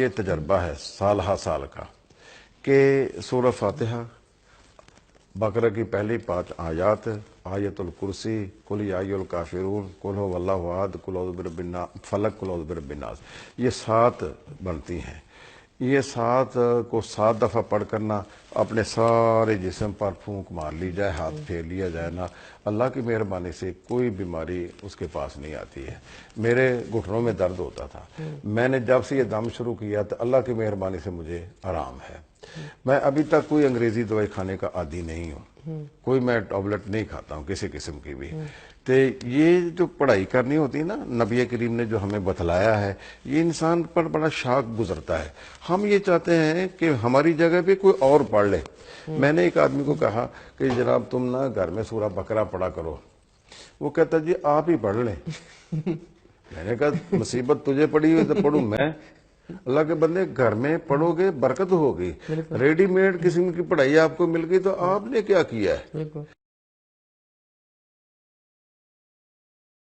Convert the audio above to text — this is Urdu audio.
یہ تجربہ ہے سال ہا سال کا کہ سورہ فاتحہ، بقرہ کی پہلی 5 آیات، آیت الکرسی، قل یا ایھا الکافرون، قل ھو اللہ احد، قل اعوذ برب الناس، فلق، قل اعوذ برب الناس، یہ 7 بنتی ہیں۔ یہ 7 کو 7 دفعہ پڑھ کرنا، اپنے سارے جسم پر پھونک مار لی جائے، ہاتھ پھیر لیا جائے نا، اللہ کی مہربانی سے کوئی بیماری اس کے پاس نہیں آتی ہے۔ میرے گھٹنوں میں درد ہوتا تھا، میں نے جب سے یہ دم شروع کیا تو اللہ کی مہربانی سے مجھے آرام ہے۔ میں ابھی تک کوئی انگریزی دوائی کھانے کا عادی نہیں ہوں، کوئی میں ٹیبلٹ نہیں کھاتا ہوں کسی قسم کی بھی۔ تو یہ جو پڑھائی کرنی ہوتی ہے نا، نبی کریم نے جو ہمیں بتلایا ہے، یہ انسان پر بڑا شاک گزرتا ہے۔ ہم یہ چاہتے ہیں کہ ہماری جگہ پہ کوئی اور پڑھ لے۔ میں نے ایک آدمی کو کہا کہ جناب تم نا گھر میں سورہ بقرہ پڑھا کرو، وہ کہتا جی آپ ہی پڑھ لیں۔ میں نے کہا مصیبت تجھے پڑی ہوئی تو پڑھوں میں؟ اللہ کے بندے گھر میں پڑھو گے برکت ہوگی، ریڈی میڈ قسم کی پڑھائی آپ کو مل گئی تو آپ نے کیا کیا ہے؟